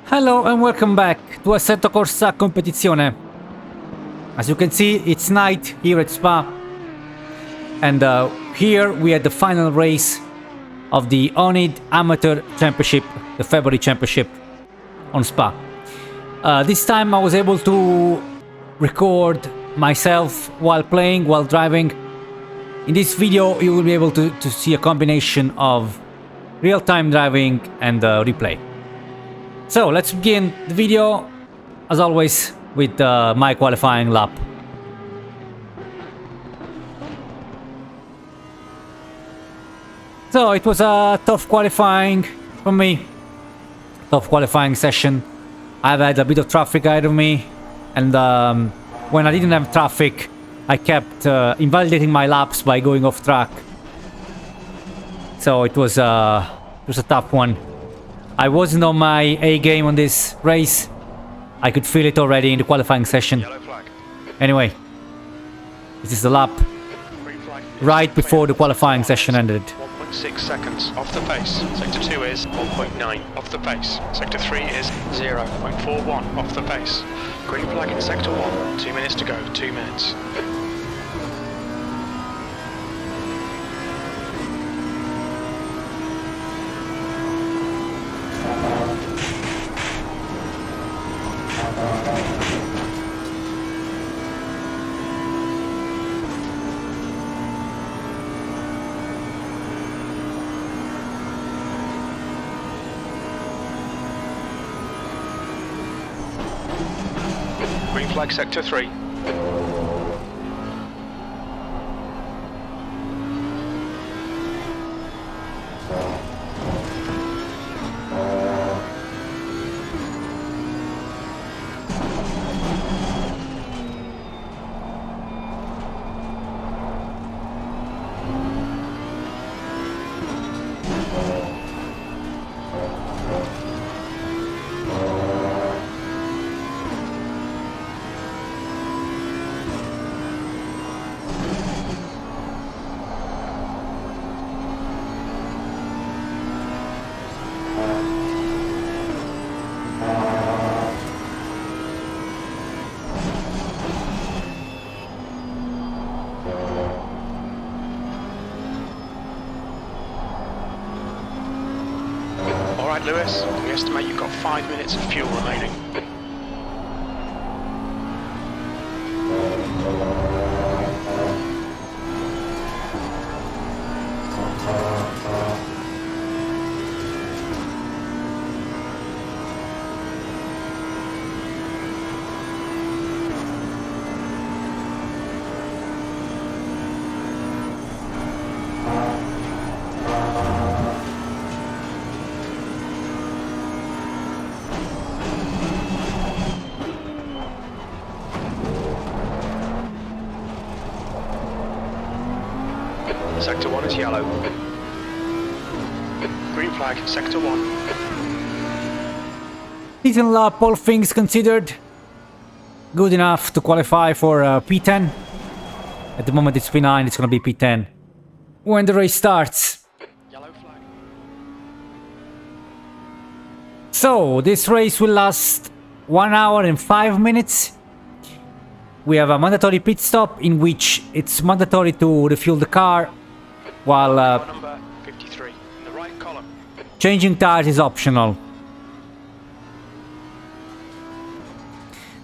Hello and welcome back to Assetto Corsa Competizione. As you can see, it's night here at Spa. And here we had the final race of the oNiD Amateur Championship, the February Championship on Spa. This time I was able to record myself while playing, while driving. In this video you will be able to see a combination of real-time driving and replay. So let's begin the video, as always, with my qualifying lap. So it was a tough qualifying for me, tough qualifying session. I've had a bit of traffic ahead of me, and when I didn't have traffic, I kept invalidating my laps by going off track. So it was a tough one. I wasn't on my A game on this race. I could feel it already in the qualifying session. Anyway, this is the lap right before the qualifying session ended. 1.6 seconds off the pace. Sector 2 is 1.9 off the pace. Sector 3 is 0.41 off the pace. Green flag in Sector 1. 2 minutes to go. 2 minutes. Green flag Sector 3. Alright Lewis, we estimate you've got 5 minutes of fuel remaining. Sector 1 is yellow. Green flag, Sector 1. Decent lap, all things considered. Good enough to qualify for P10. At the moment it's P9, it's gonna be P10 when the race starts. Yellow flag. So this race will last 1 hour and 5 minutes. We have a mandatory pit stop in which it's mandatory to refuel the car, while Number 53 in the right column. changing tires is optional.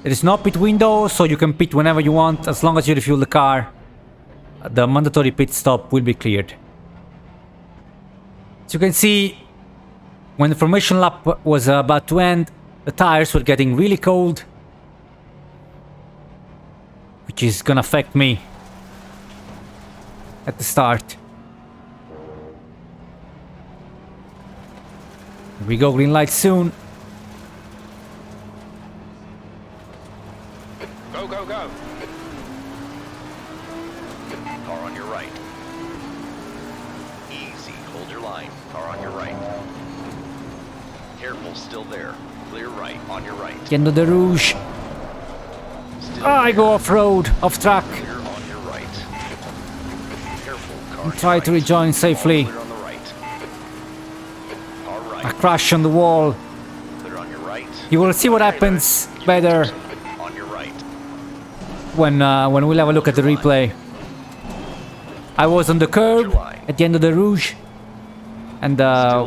There is no pit window, so you can pit whenever you want. As long as you refuel the car, the mandatory pit stop will be cleared. As you can see, when the formation lap was about to end, the tires were getting really cold, which is gonna affect me at the start. Here we go, green light soon. Go, go, go. Car on your right. Easy, hold your line. Car on your right. Careful, still there. Clear right, on your right. Yendo de Rouge. Still I go off-road, off track. clear on your right. Careful, car on your Try to right. rejoin safely. Clear on the right. Car right. I crash on the wall. Clear on your right. You will see what happens better On your right. when we'll have a look at the replay. I was on the curb at the end of the Rouge, and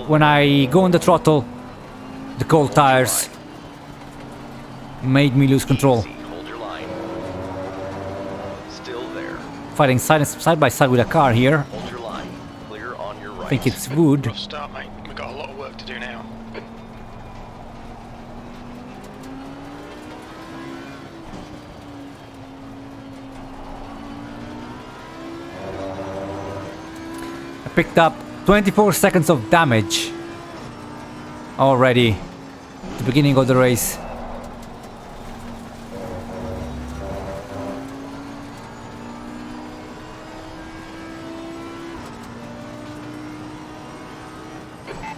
when I go on the throttle, the cold tires made me lose control. Easy. Hold your line. Still there. Fighting side by side with a car here. Hold your line. Clear on your right. I think it's Wood. Rough start, mate. We've got a lot of work to do now. I picked up 24 seconds of damage already at the beginning of the race.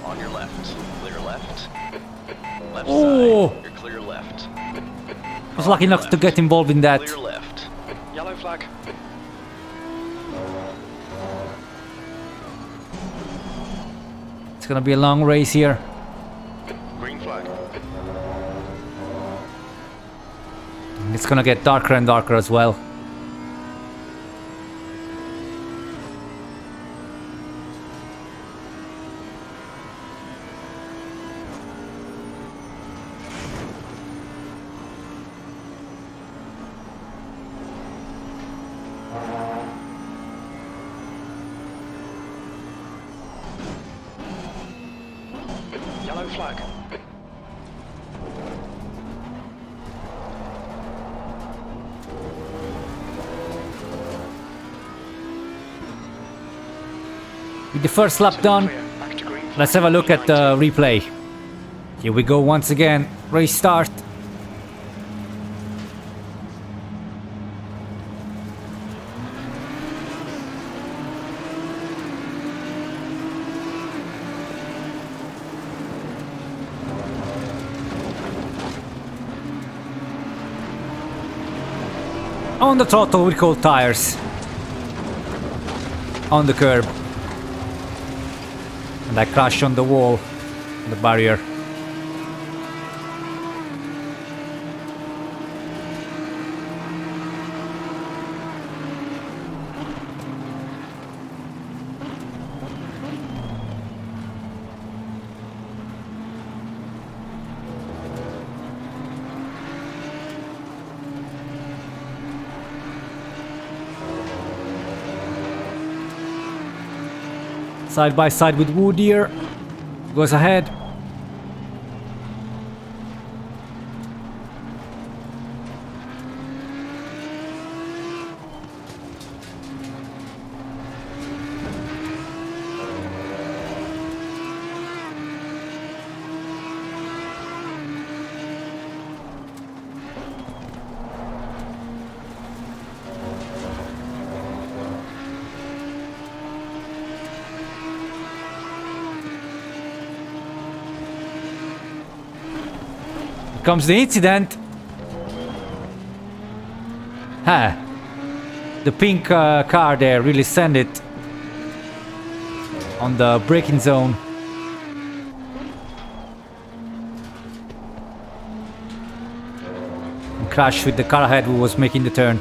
On your left. Clear left. Left Oh! side. You're clear left. I was lucky enough to get involved in that. Clear left. Yellow flag. It's gonna be a long race here. Green flag. It's gonna get darker and darker as well. Yellow flag. With the first lap done, Clear. Back to green flag. let's have a look at the replay. Here we go once again. Race start. On the throttle with cold tires. On the curb. And I crashed on the wall, the barrier. Side by side with Wood here. Goes ahead. Comes the incident. Ha! The pink car there really sent it on the braking zone. And crashed with the car ahead who was making the turn.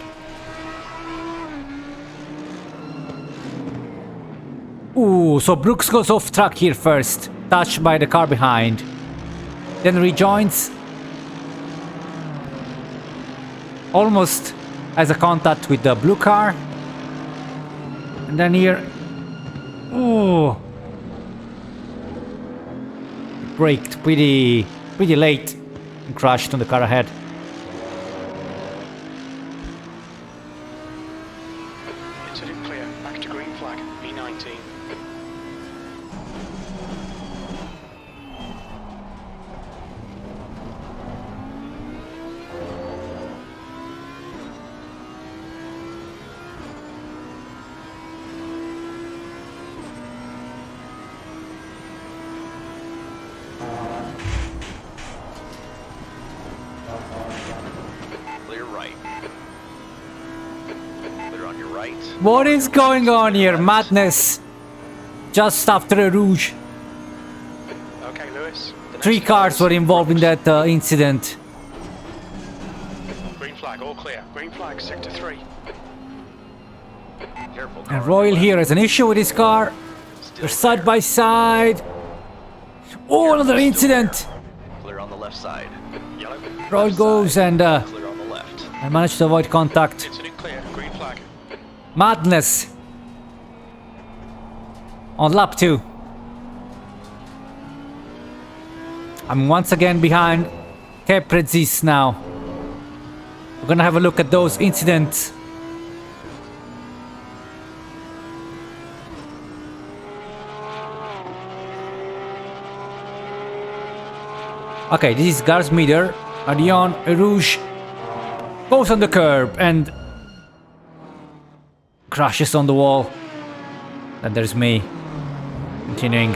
Ooh, so Brooks goes off track here first, touched by the car behind. Then rejoins. Almost has a contact with the blue car. And then here... Ooh. Braked pretty late and crashed on the car ahead. Incident clear. Back to green flag. B19. Clear right. Clear on your right. What is going on here? Madness. Just after a Rouge. Okay, Lewis. The 3 cars were involved in that incident. Green flag, all clear. Green flag, sector 3. Careful. car And on Royal your here has an issue with his car. left. They're Still side by side. Oh, another Still incident. there. Clear on the left side. Yellow. Royal Left goes side. and Clear on the left. I managed to avoid contact. Incident clear. Green flag. Madness. On lap 2. I'm once again behind Keprezis now. We're gonna have a look at those incidents. Okay, this is Gar's meter. Adion Rouge goes on the curb and crashes on the wall. And there's me. Continuing.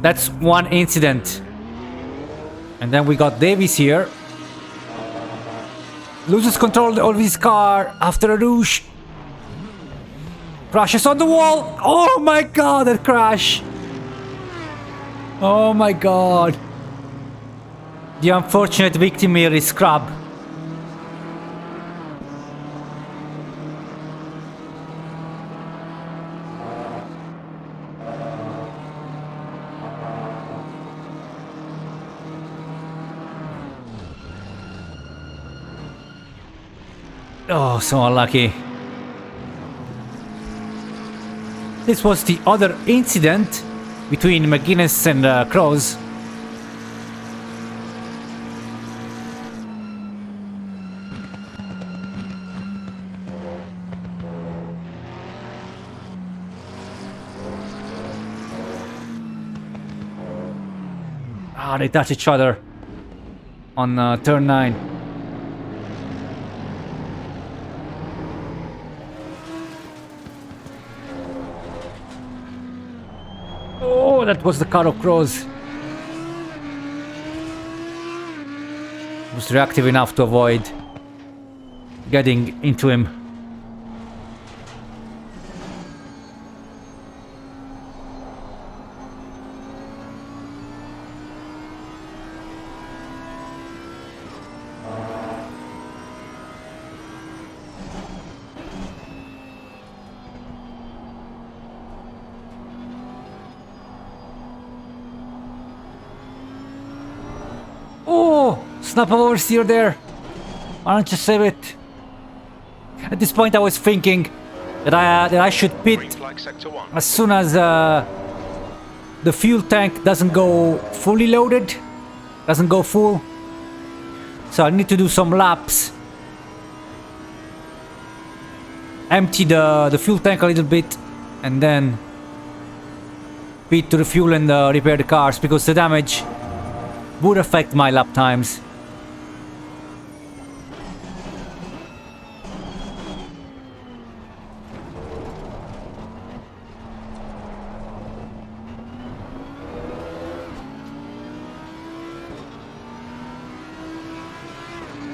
That's one incident. And then we got Davies here. Loses control of his car after a Rouge. Crashes on the wall. Oh my god, that crash. Oh my god. The unfortunate victim here is Scrub. Oh, so unlucky. This was the other incident between McGuinness and Krause. Ah, they touch each other on turn 9. Oh, that was the car of Krause. Was reactive enough to avoid getting into him. Oh, snap of oversteer there. Why don't you save it? At this point I was thinking that I should Green pit flag, sector 1. as soon as the fuel tank doesn't go fully loaded, doesn't go full. So I need to do some laps. Empty the fuel tank a little bit and then pit to refuel and repair the cars, because the damage would affect my lap times.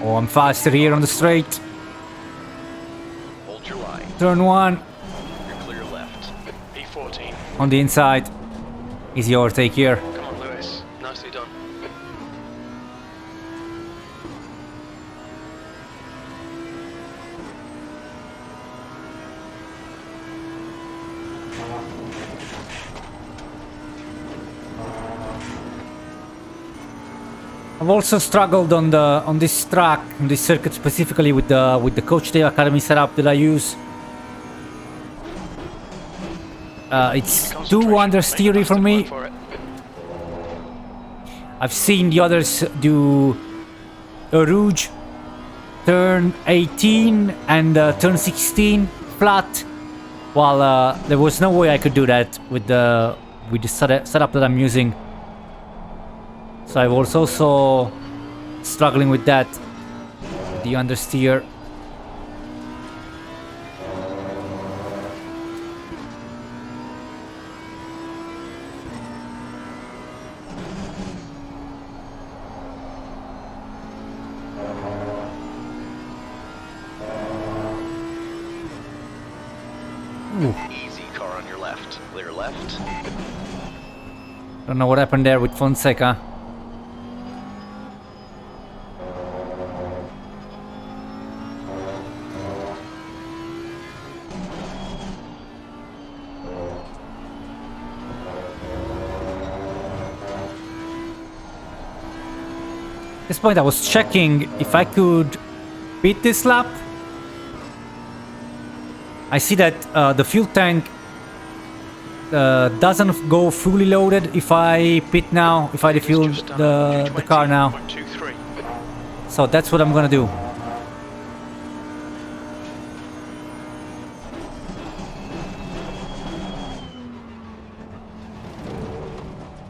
Oh, I'm faster here on the straight. Hold your line. Turn 1 You're clear left. E14. on the inside. Easy overtake here. Come on, Lewis. Nicely done. I've also struggled on this track, on this circuit specifically with the Coach Day Academy setup that I use. It's too understeery for me. I've seen the others do a Rouge turn 18 and turn 16 flat, while there was no way I could do that with the setup that I'm using. So I was also struggling with that, the understeer. Easy, car on your left. Clear left. Don't know what happened there with Fonseca. At this point I was checking if I could beat this lap. I see that the fuel tank doesn't go fully loaded if I pit now, if I refuel the car now. So that's what I'm gonna do.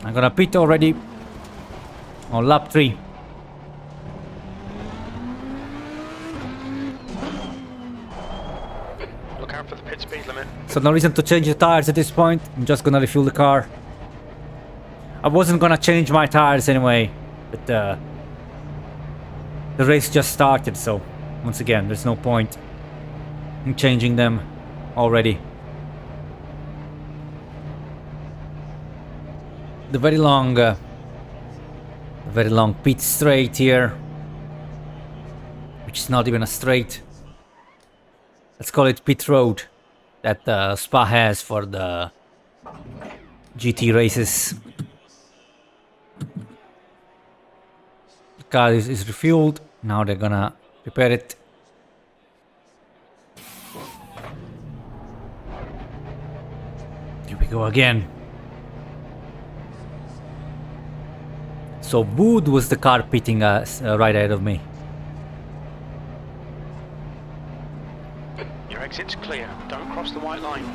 I'm gonna pit already on lap 3. Look out for the pit speed limit. So no reason to change the tires at this point. I'm just gonna refuel the car. I wasn't gonna change my tires anyway, but the race just started, so once again, there's no point in changing them already. The very long pit straight here, which is not even a straight. Let's call it pit road that Spa has for the GT races. The car is refueled. Now they're gonna repair it. Here we go again. So Wood was the car pitting us right ahead of me. Your exit's clear. Don't cross the white line.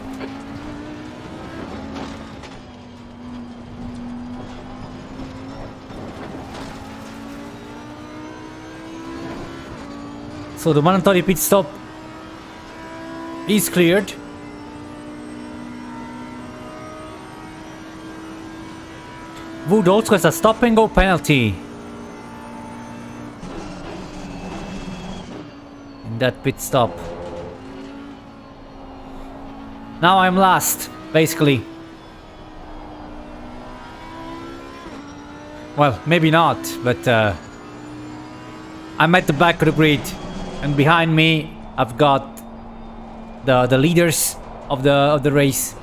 So the mandatory pit stop is cleared. Wood also has a stop and go penalty in that pit stop. Now I'm last, basically. Well, maybe not, but I'm at the back of the grid, and behind me I've got the leaders of the race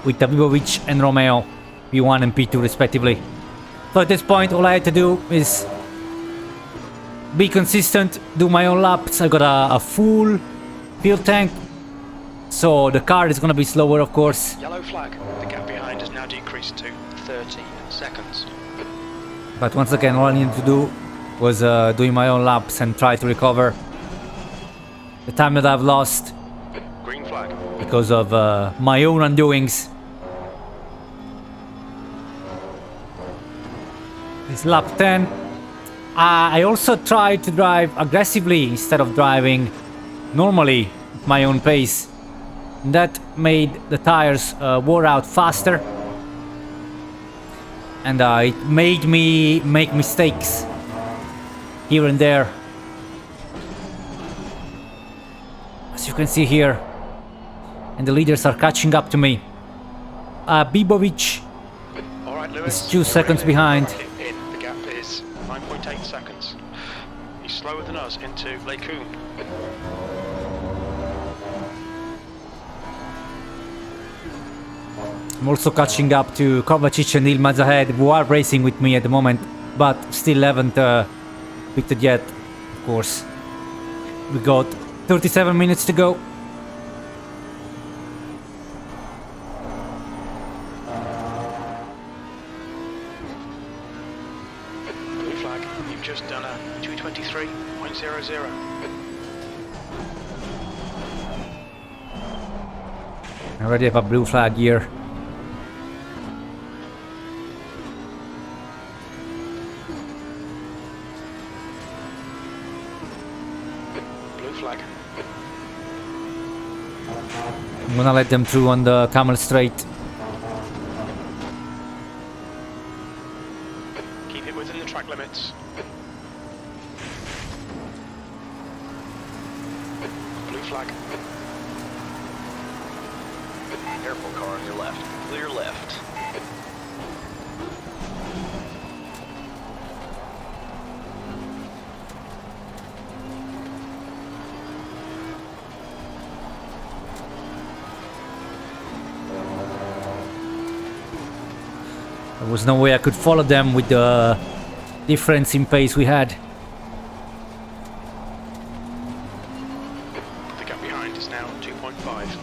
with Tabibovic and Romeo, P1 and P2 respectively. So at this point all I had to do is be consistent, do my own laps. I got a full fuel tank, so the car is gonna be slower, of course. Yellow flag. The gap behind has now decreased to 13 seconds. But once again, all I needed to do was doing my own laps and try to recover the time that I've lost Green flag. because of my own undoings. This lap 10. I also tried to drive aggressively instead of driving normally at my own pace. That made the tires wear out faster, and it made me make mistakes here and there, as you can see here, and the leaders are catching up to me. Bibovic All right, Lewis. is 2 seconds behind. The gap is 9.8 seconds. He's slower than us into Lecoum. I'm also catching up to Kovacic and Ilmaz ahead, who are racing with me at the moment, but still haven't pitted yet, of course. We got 37 minutes to go. Blue flag. You've just done a 2:23.00. I already have a blue flag here. Blue flag. I'm gonna let them through on the Camel Straight. Keep it within the track limits. Blue flag. Careful, car on your left. Clear left. There was no way I could follow them with the difference in pace we had. The gap behind is now 2.5.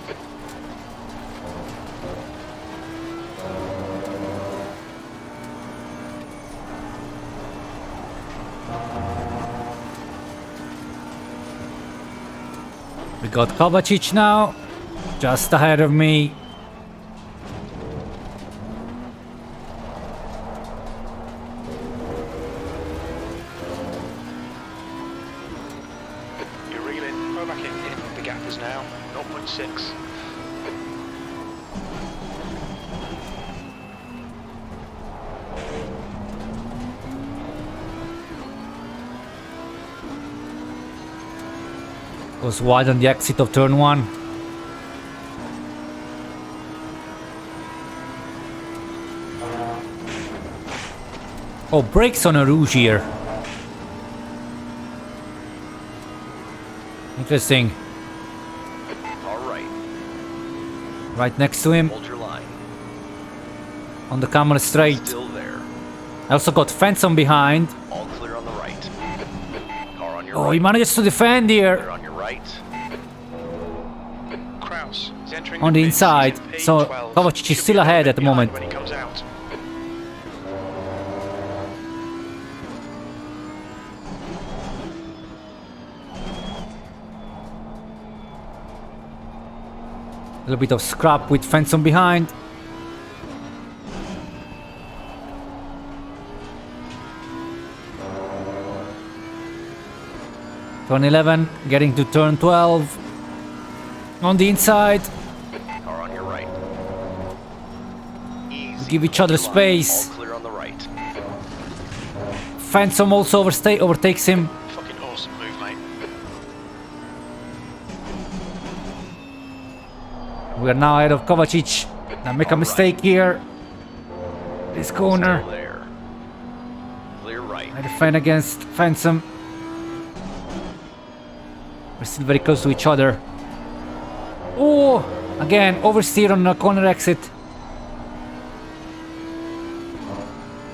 We got Kovacic now, just ahead of me. You're reeling. Go back in. The gap is now 0.6. Goes wide on the exit of turn 1. Oh, brakes on a Rouge here. Interesting. All right. Right next to him, Hold your line. on the camera straight. Still there. I also got fence on behind. All clear on the right. Car on your Oh, right. he manages to defend Clear here. on your right. Krause is entering On the pits. inside, He's in so P12. Kovacic is Should still be a ahead little at the bit behind moment. when he comes out. A little bit of scrap with fence on behind. Turn 11, getting to turn 12. On the inside, Car on your right. Easy. give each other Hold your line. space. All clear on the right. Phantom also overtakes him. Fucking awesome move, mate. We are now ahead of Kovacic. Now make a mistake here. This corner. Still there. Clear right. I defend against Phantom. We're still very close to each other. Oh, again, oversteer on the corner exit.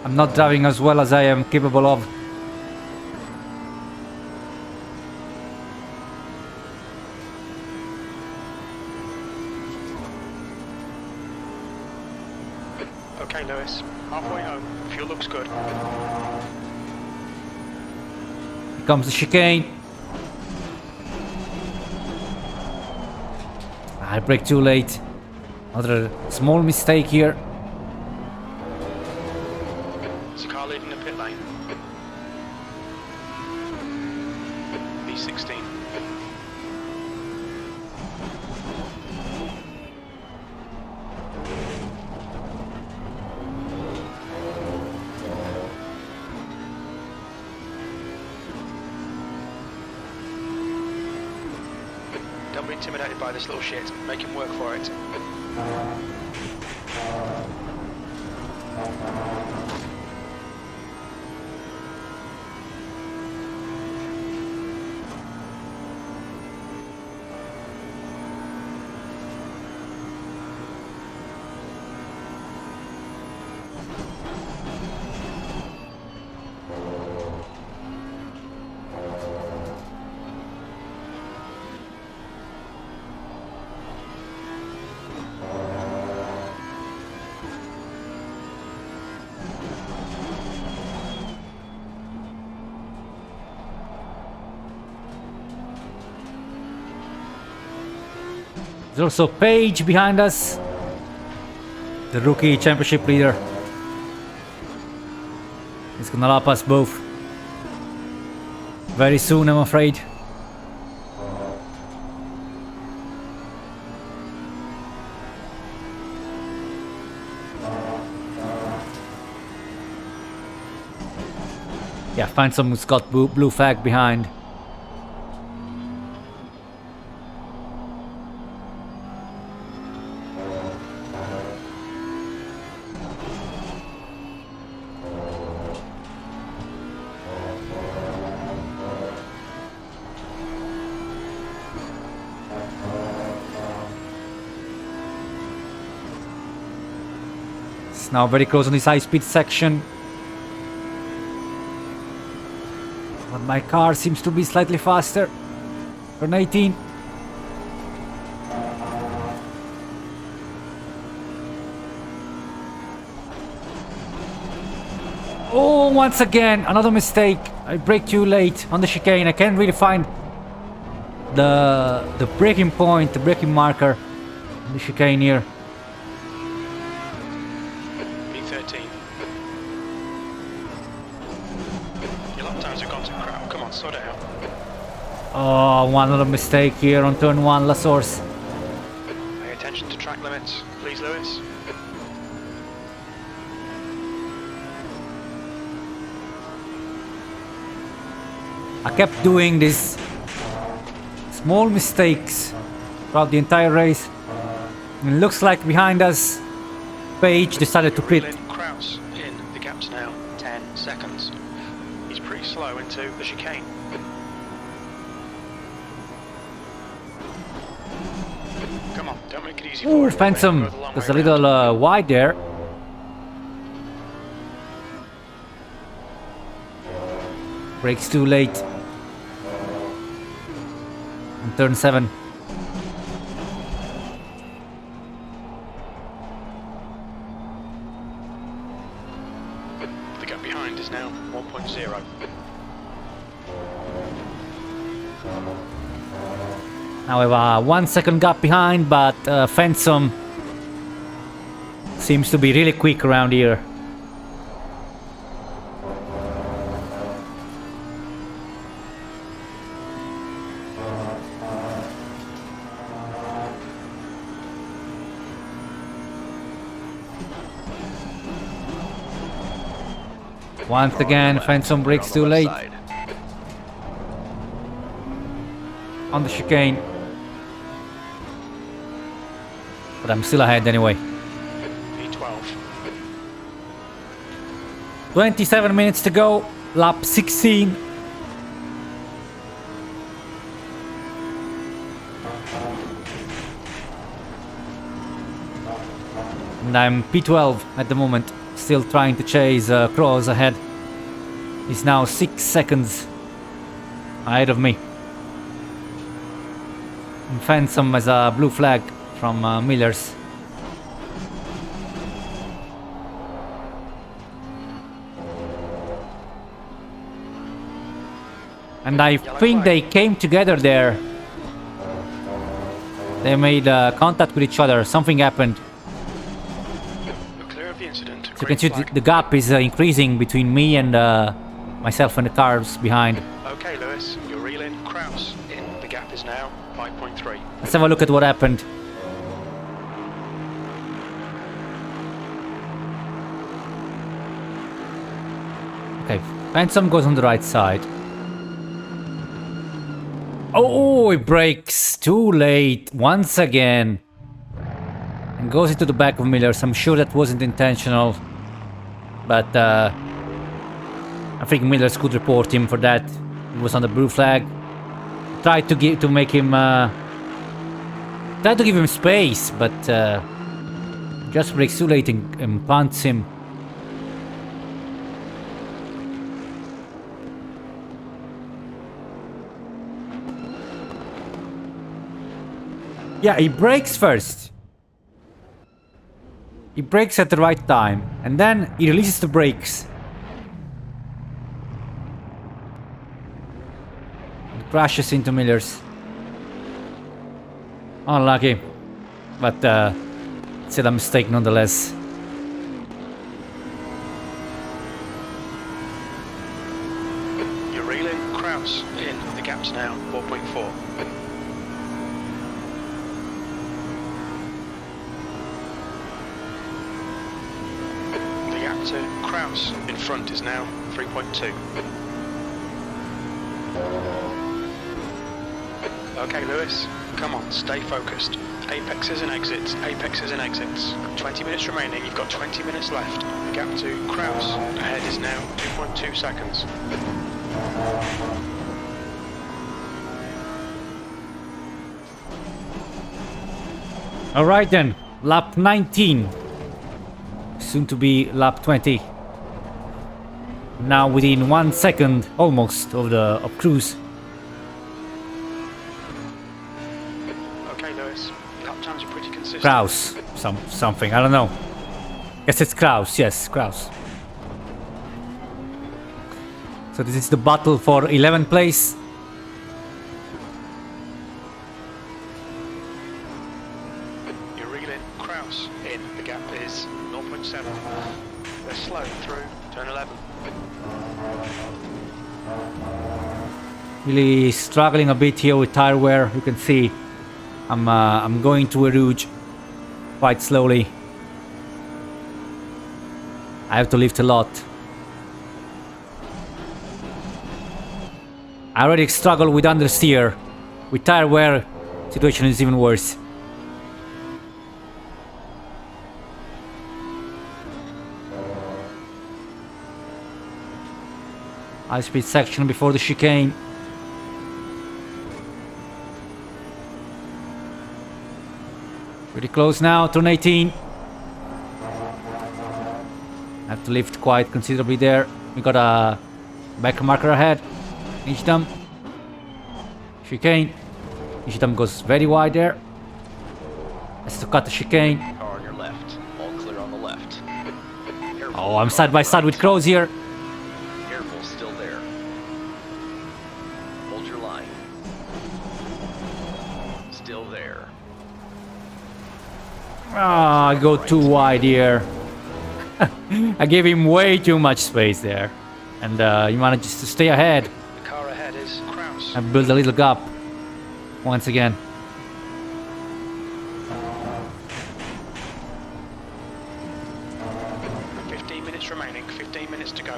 I'm not driving as well as I am capable of. Okay, Lewis. Halfway home. Fuel looks good. Here comes the chicane. I brake too late. Another small mistake here. There's a car leaving the pit lane. B16. Don't be intimidated by this little shit. Make him work for it. There's also Page behind us. The rookie championship leader. He's gonna lap us both. Very soon, I'm afraid. Yeah, find someone who's got blue flag behind. It's now very close on this high-speed section. But my car seems to be slightly faster. Turn 18. Oh, once again, another mistake. I brake too late on the chicane. I can't really find the braking point, the braking marker on the chicane here. B13. Your lap times have gone to crap. Come on, sort it out. Oh, one other mistake here on turn 1, La Source. Pay attention to track limits, please, Lewis. I kept doing these small mistakes throughout the entire race. And it looks like behind us, Page decided to quit. Krause in. The gap's now 10 seconds. He's pretty slow into the chicane. Come on, don't make it easy for Ooh, him. Phantom Go the long was a way little wide there. Brakes too late. On turn 7. The gap behind is now 1.0. Now we have a 1 second gap behind, but Phantom seems to be really quick around here. Once again, Phantom brakes too late on the chicane. But I'm still ahead anyway. B12. 27 minutes to go, lap 16. And I'm P12 at the moment, still trying to chase Krause ahead. He's now 6 seconds ahead of me. And Phantom has a blue flag from Miller's. And I think they came together there. They made contact with each other. Something happened. You're clear of the incident. So you can see the gap is increasing between me and myself and the cars behind. Okay, Lewis, you're reeling. Krause in. The gap is now 5.3. Let's have a look at what happened. Okay, Phantom goes on the right side. Oh, it brakes too late once again. And goes into the back of Miller's. I'm sure that wasn't intentional. But I think Miller's could report him for that. He was on the blue flag. Tried to give him space, but just brakes too late and punts him. Yeah, he brakes first. He brakes at the right time, and then he releases the brakes. And crashes into Miller's. Unlucky, but still a mistake nonetheless. You're reeling. Krause in. The gap's now 4.4. The gap to Krause in front is now 3.2. Okay, Lewis, come on, stay focused. Apexes and exits, apexes and exits. 20 minutes remaining, you've got 20 minutes left. The gap to Krause ahead is now 2.2 seconds. Alright then, lap 19. Soon to be lap 20. Now within 1 second almost of Krause. Okay, Lewis. Lap times are pretty consistent. Krause. Something. I don't know. Guess it's Krause. Yes, Krause. So this is the battle for 11th place. You're reeling. Krause in. The gap is 0.7. They're slow through turn 11. Really struggling a bit here with tire wear. You can see I'm going to a rouge quite slowly. I have to lift a lot. I already struggle with understeer. With tire wear, situation is even worse. High speed section before the chicane. Pretty close now, turn 18. I have to lift quite considerably there. We got a back marker ahead. Nishdam. Chicane. Nishdam goes very wide there. Has to cut the chicane. Car on your left. All clear on the left. Careful. Oh, I'm side by side with Krause here. Careful, still there. Hold your line. Still there. Ah, I go too wide here. I gave him way too much space there. And he manages to stay ahead The car ahead is Krause. and build a little gap once again. And 15 minutes remaining. 15 minutes to go.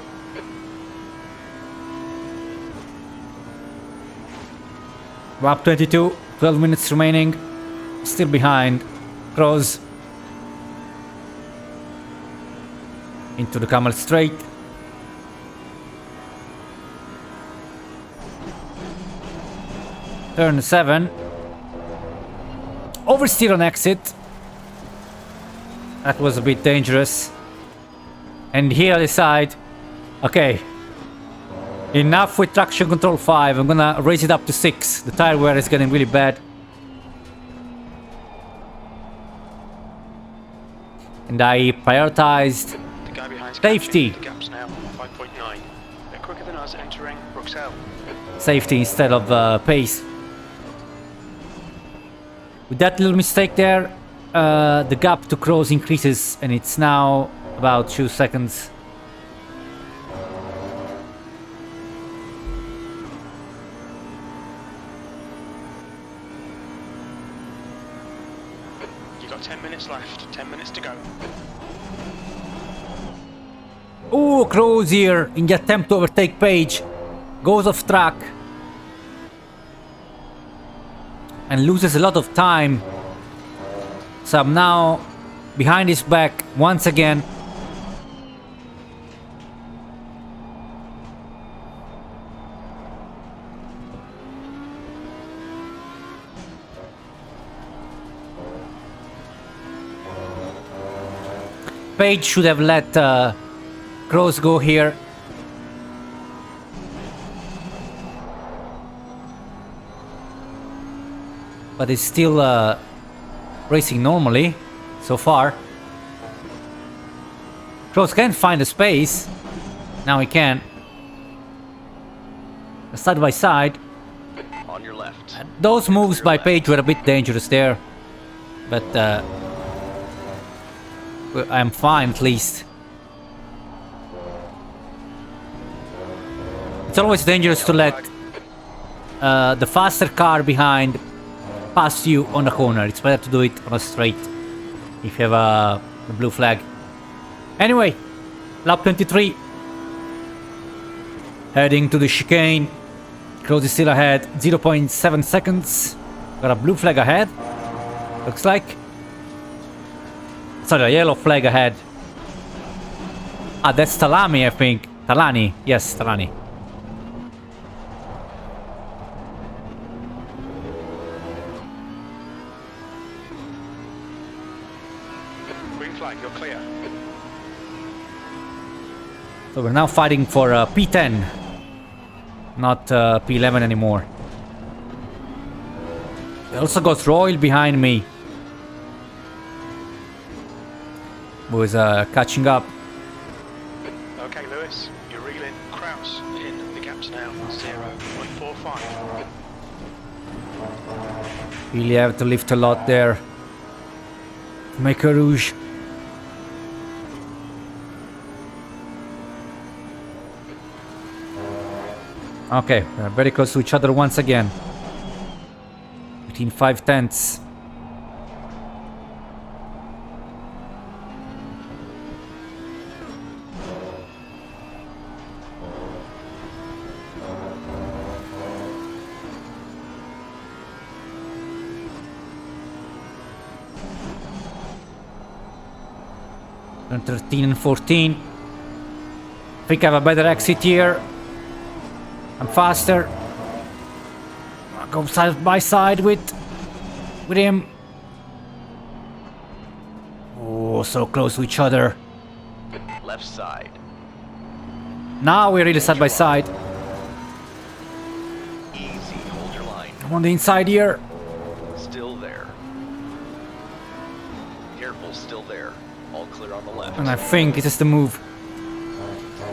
Lap 22, 12 minutes remaining. Still behind. Krause. Into the Camel Straight. Turn 7. Oversteer on exit. That was a bit dangerous. And here I decide, okay, enough with traction control 5. I'm gonna raise it up to 6. The tire wear is getting really bad. And I prioritized The guy behind's Safety. catching. The gap's now 5.9. They're quicker than us entering Bruxelles. safety instead of pace. With that little mistake there, the gap to Krause increases and it's now about 2 seconds. You've got 10 minutes left, 10 minutes to go. Oh, Krause here in the attempt to overtake Page goes off track and loses a lot of time. So I'm now behind his back once again. Page should have let Krause go here. But it's still racing normally so far. Krause can't find a space. Now he can. Side by side. On your left. Those moves by Page were a bit dangerous there. But I'm fine at least. It's always dangerous to let the faster car behind pass you on a corner. It's better to do it on a straight if you have a blue flag. Anyway, lap 23. Heading to the chicane. Krause is still ahead, 0.7 seconds. Got a blue flag ahead. Looks like. Sorry, a yellow flag ahead. Ah, that's Talami, I think. Talani. Yes, Talani. Green flag, you're clear. So we're now fighting for P10, not P11 anymore. There also got Royal behind me, who is catching up. Okay, Lewis, you're reeling. Krause in the gaps now. 0.45. Really have to lift a lot there to make a rouge. Okay, we're very close to each other once again. Between 5 tenths. And 13 and 14. I think I have a better exit here. I'm faster. I'll go side by side with him. Oh, so close to each other. Left side. Now we're really side by side. Easy. Hold your line. I'm on the inside here. Still there. Careful. Still there. All clear on the left. And I think it is the move.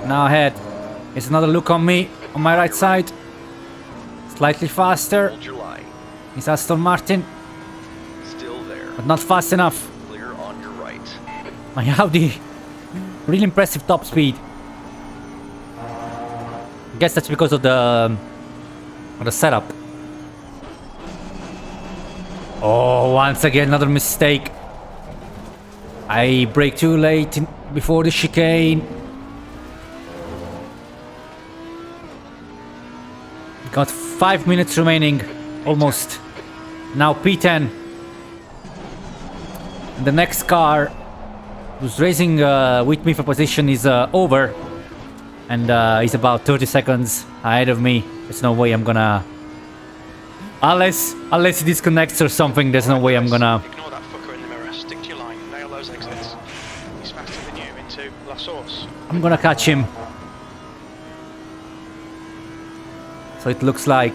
Now ahead. It's another look on me. On my right side. Slightly faster. Hold your line. It's Aston Martin. Still there. But not fast enough. Clear on your right. My Audi. Really impressive top speed. I guess that's because of the setup. Oh, once again another mistake. I brake too late before the chicane. Got 5 minutes remaining, almost. Now P10. The next car who's racing with me for position is over. And he's about 30 seconds ahead of me. There's no way I'm gonna... Unless he disconnects or something, there's no way I'm gonna... Ignore that fucker in the mirror. Stick to your line. Nail those exits. He's faster than you into La Source. I'm gonna catch him. So it looks like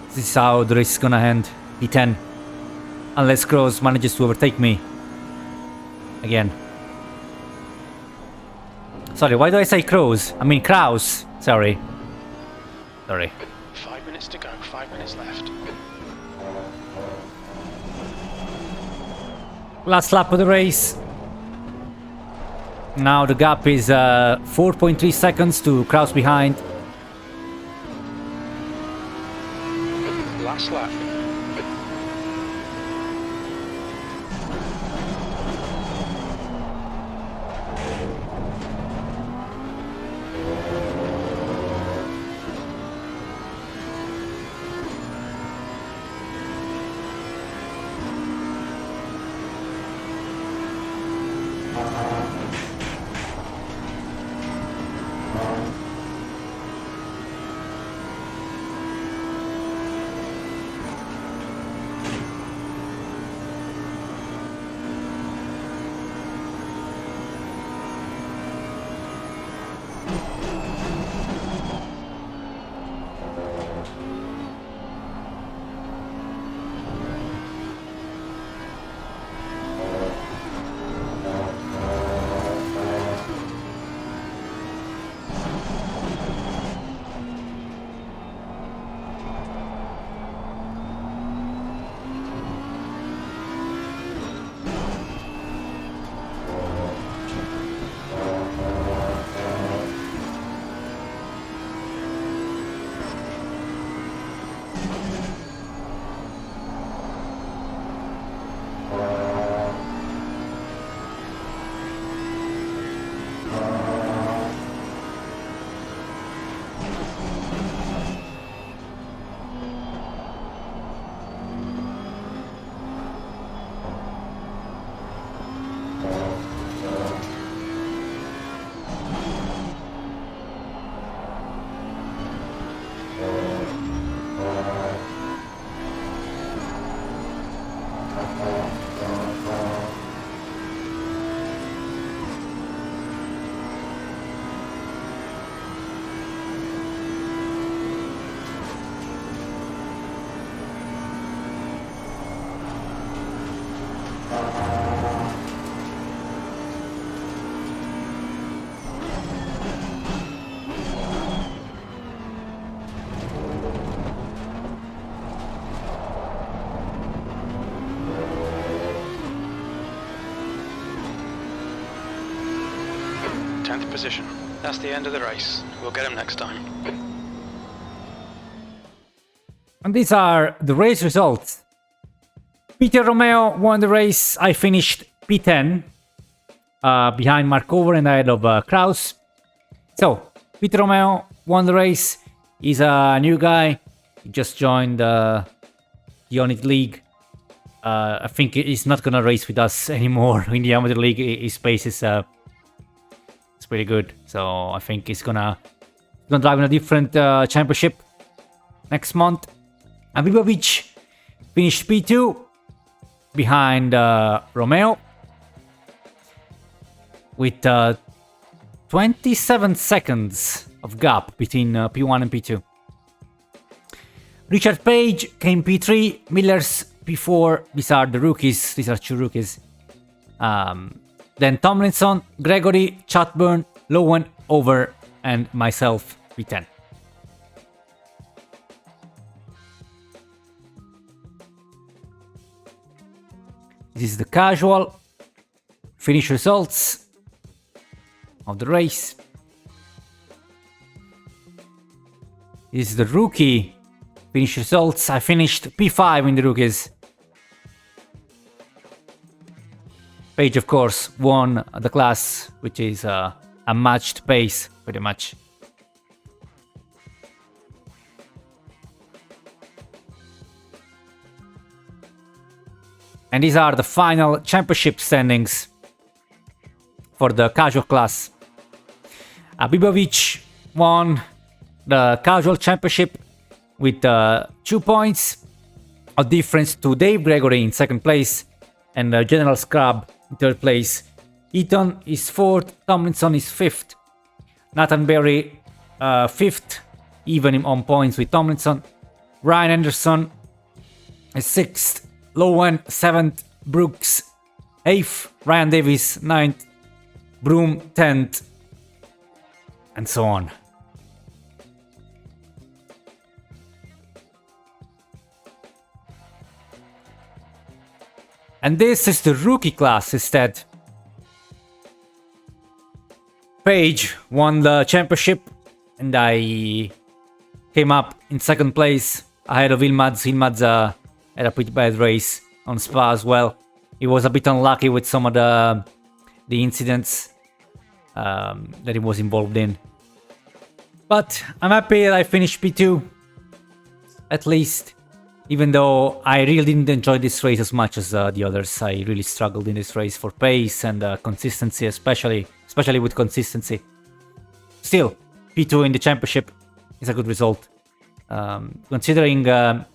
this is how the race is gonna end. P10. Unless Krause manages to overtake me. Again. Sorry, why do I say Krause? I mean Krause. Sorry. 5 minutes to go. 5 minutes left. Last lap of the race. Now the gap is 4.3 seconds to Krause behind. Last lap. position. That's the end of the race. We'll get him next time. And these are the race results. Peter Romeo won the race. I finished P10 behind Mark Over and ahead of Krause. So, Peter Romeo won the race. He's a new guy. He just joined the oNiD League. I think he's not gonna race with us anymore in the Amateur League. His pace is it's pretty good. So I think he's gonna drive in a different championship next month. And Bibovic finished P2 behind Romeo with 27 seconds of gap between P1 and P2. Richard Page came P3, Millers P4. These are the rookies. These are two rookies. Then Tomlinson, Gregory, Chatburn, Lowen, Over, and myself P10. This is the casual finish results of the race. This is the rookie finish results. I finished P5 in the rookies. Page, of course, won the class, which is a matched pace, pretty much. And these are the final championship standings for the casual class. Bibovic won the casual championship with 2 points, a difference to Dave Gregory in second place and General Scrub in third place. Eaton is fourth, Tomlinson is fifth, Nathan Berry fifth, even on points with Tomlinson. Ryan Anderson is sixth, Lowen seventh, Brooks eighth, Ryan Davis ninth, Broom 10th, and so on. And this is the rookie class instead. Page won the championship, and I came up in second place ahead of Ilmads. Ilmads had a pretty bad race on Spa as well. He was a bit unlucky with some of the incidents that he was involved in. But I'm happy that I finished P2, at least. Even though I really didn't enjoy this race as much as the others. I really struggled in this race for pace and consistency, especially with consistency. Still, P2 in the championship is a good result. Considering that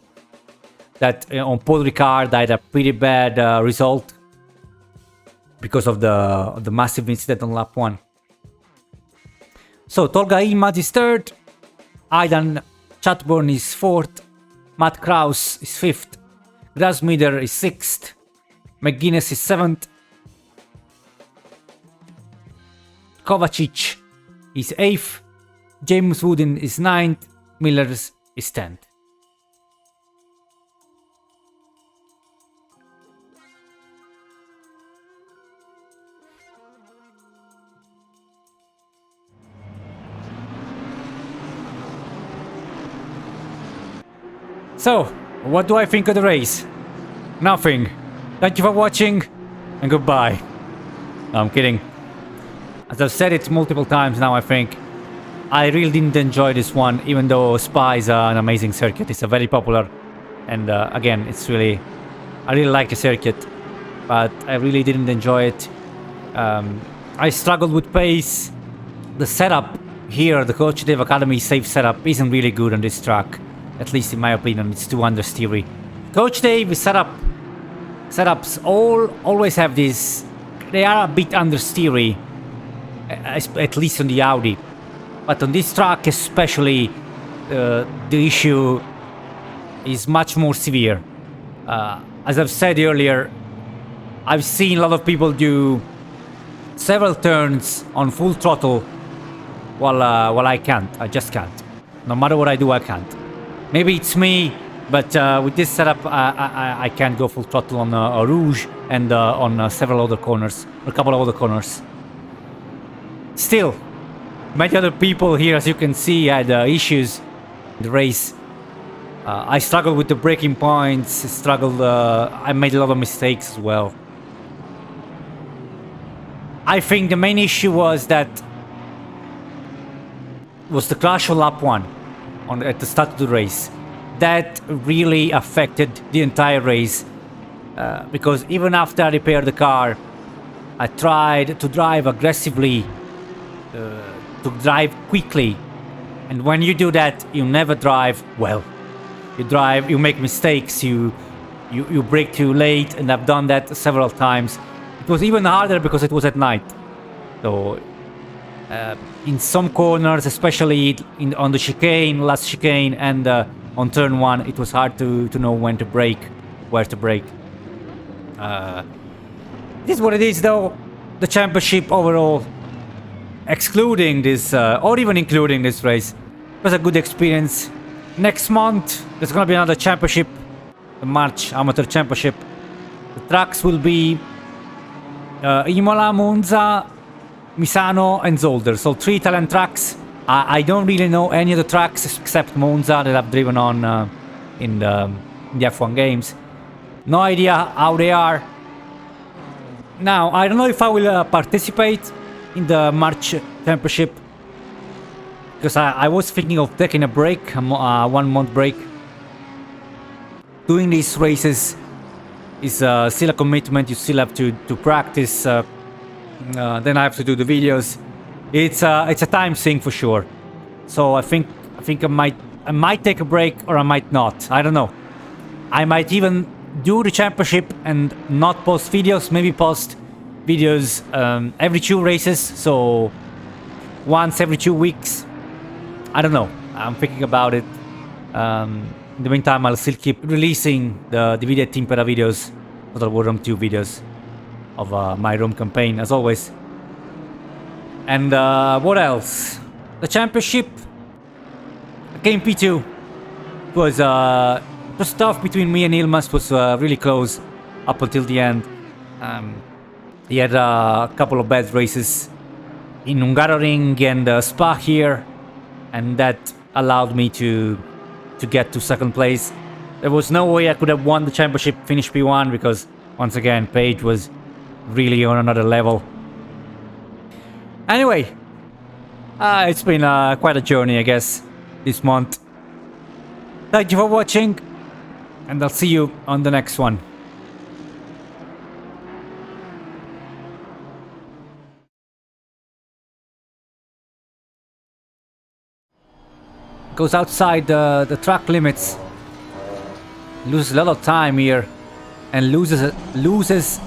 on Paul Ricard I had a pretty bad result because of the massive incident on lap 1. So Tolga Ilmaz is third, Aidan Chatburn is fourth, Matt Krause is fifth, Grasmider is sixth, McGuinness is seventh, Kovacic is eighth, James Wooden is ninth, Millers is 10th. So, what do I think of the race? Nothing. Thank you for watching, and goodbye. No, I'm kidding. As I've said it multiple times now, I think I really didn't enjoy this one, even though Spa is an amazing circuit. It's a very popular, and again, I really like the circuit, but I really didn't enjoy it. I struggled with pace. The setup here, the Coach Dave Academy safe setup, isn't really good on this track. At least in my opinion, it's too understeery. Coach Dave setups always have this. They are a bit understeery, at least on the Audi. But on this track especially, the issue is much more severe. As I've said earlier, I've seen a lot of people do several turns on full throttle while I can't. I just can't. No matter what I do, I can't. Maybe it's me, but with this setup, I can't go full throttle on Rouge and on several other corners, a couple of other corners. Still, Many other people here, as you can see, had issues in the race. I struggled with the braking points, I made a lot of mistakes as well. I think the main issue was the crash on lap 1 at the start of the race. That really affected the entire race, because even after I repaired the car, I tried to drive aggressively, to drive quickly, and when you do that, you never drive well. You make mistakes, you brake too late, and I've done that several times. It was even harder because it was at night. So in some corners, especially on the chicane, last chicane, and on turn 1, it was hard to know when to brake, where to brake. It is what it is, though. The championship overall, excluding this, or even including this race, was a good experience. Next month, there's gonna be another championship, the March Amateur Championship. The tracks will be Imola, Monza, Misano, and Zolder. So 3 Italian tracks. I don't really know any of the tracks except Monza that I've driven on in the F1 games. No idea how they are. Now, I don't know if I will participate in the March Championship, because I was thinking of taking a break, a 1-month break. Doing these races is still a commitment. You still have to practice. Then I have to do the videos. It's a time thing for sure. So I think I might take a break, or I might not. I don't know. I might even do the championship and not post videos. Maybe post videos every 2 races. So once every 2 weeks. I don't know. I'm thinking about it. In the meantime, I'll still keep releasing the Divide et Impera videos, Total War Rome 2 videos of my Rome campaign, as always. And what else? The championship came P2. It was tough between me and Ilmas. It was really close up until the end. He had a couple of bad races in Hungaroring and Spa here, and that allowed me to get to 2nd place. There was no way I could have won the championship, finished P1, because once again, Page was really on another level. Anyway, it's been quite a journey, I guess, this month. Thank you for watching, and I'll see you on the next one. Goes outside the track limits, loses a lot of time here, and loses